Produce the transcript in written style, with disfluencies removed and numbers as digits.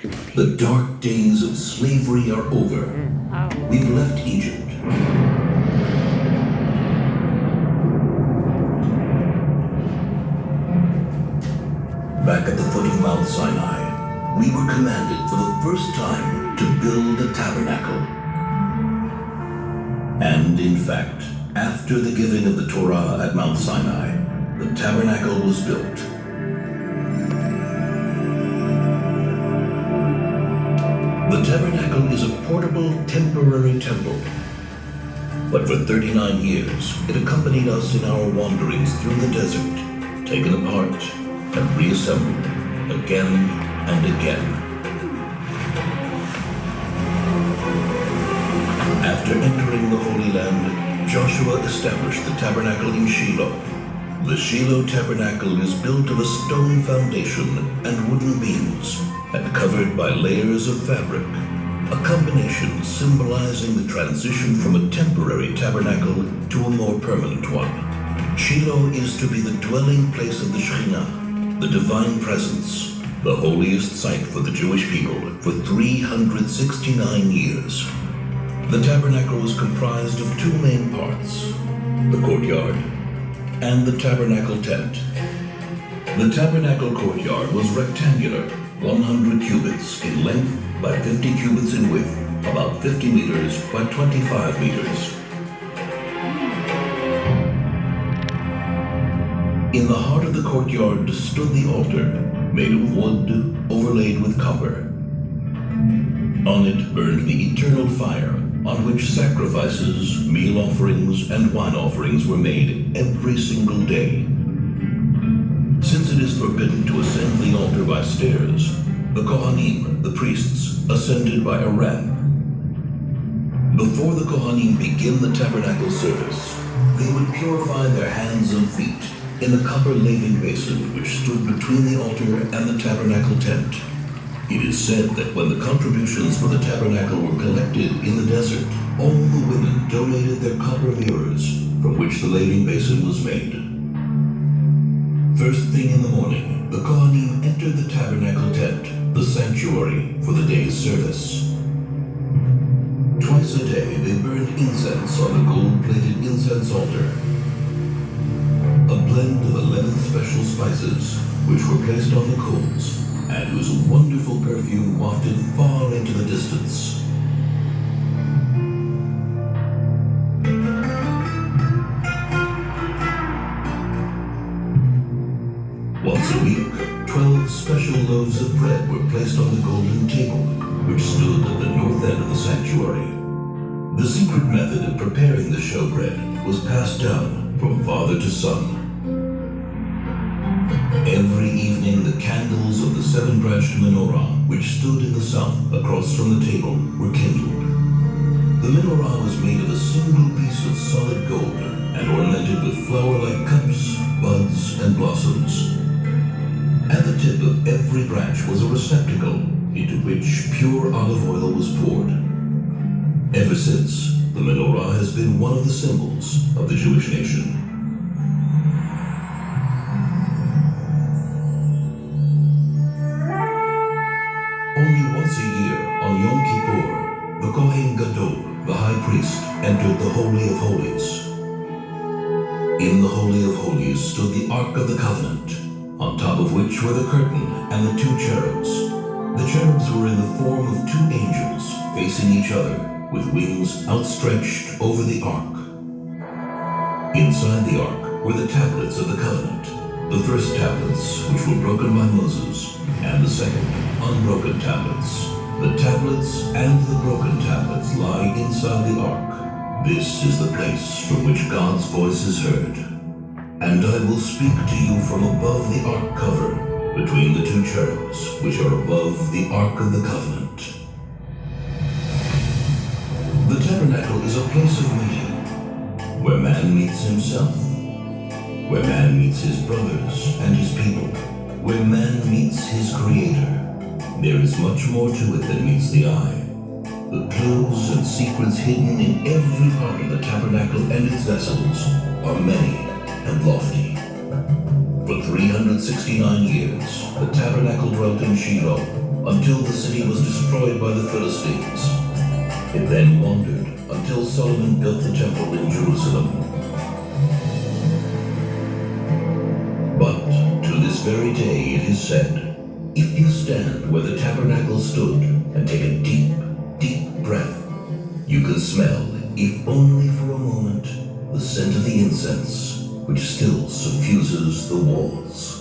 The dark days of slavery are over. We've left Egypt. Back at the foot of Mount Sinai, we were commanded for the first time to build a tabernacle. And in fact, after the giving of the Torah at Mount Sinai, the tabernacle was built. The tabernacle is a portable, temporary temple. But for 39 years, it accompanied us in our wanderings through the desert, taken apart and reassembled again and again. After entering the Holy Land, Joshua established the tabernacle in Shiloh. The Shiloh tabernacle is built of a stone foundation and wooden beams, and covered by layers of fabric, a combination symbolizing the transition from a temporary tabernacle to a more permanent one. Shiloh is to be the dwelling place of the Shekhinah, the divine presence, the holiest site for the Jewish people for 369 years. The tabernacle was comprised of two main parts, the courtyard and the tabernacle tent. The tabernacle courtyard was rectangular, 100 cubits in length by 50 cubits in width, about 50 meters by 25 meters. In the heart of the courtyard stood the altar, made of wood overlaid with copper. On it burned the eternal fire, on which sacrifices, meal offerings, and wine offerings were made every single day. Since it is forbidden to ascend the altar by stairs, the Kohanim, the priests, ascended by a ramp. Before the Kohanim begin the tabernacle service, they would purify their hands and feet in the copper laving basin which stood between the altar and the tabernacle tent. It is said that when the contributions for the tabernacle were collected in the desert, all the women donated their copper mirrors from which the laving basin was made. First thing in the morning, the Kohanim entered the tabernacle tent, the sanctuary, for the day's service. Twice a day, they burned incense on the gold-plated incense altar. A blend of 11 special spices, which were placed on the coals, and whose wonderful perfume wafted far into the distance. Once a week, 12 special loaves of bread were placed on the golden table, which stood at the north end of the sanctuary. The secret method of preparing the showbread was passed down from father to son. Every evening, the candles of the seven-branched menorah, which stood in the south across from the table, were kindled. The menorah was made of a single piece of solid gold and ornamented with flower-like cups, buds, and blossoms. At the tip of every branch was a receptacle into which pure olive oil was poured. Ever since, the menorah has been one of the symbols of the Jewish nation. Only once a year, on Yom Kippur, the Kohen Gadol, the high priest, entered the Holy of Holies. In the Holy of Holies stood the Ark of the Covenant, on top of which were the curtain and the two cherubs. The cherubs were in the form of two angels, facing each other, with wings outstretched over the Ark. Inside the Ark were the tablets of the covenant, the first tablets which were broken by Moses, and the second, unbroken tablets. The tablets and the broken tablets lie inside the Ark. This is the place from which God's voice is heard. And I will speak to you from above the Ark cover, between the two cherubs, which are above the Ark of the Covenant. The tabernacle is a place of meeting, where man meets himself, where man meets his brothers and his people, where man meets his Creator. There is much more to it than meets the eye. The clues and secrets hidden in every part of the tabernacle and its vessels are many and lofty. For 369 years, the tabernacle dwelt in Shiloh, until the city was destroyed by the Philistines. It then wandered until Solomon built the temple in Jerusalem. But to this very day it is said, if you stand where the tabernacle stood and take a deep, deep breath, you can smell, if only for a moment, the scent of the incense which still suffuses the walls.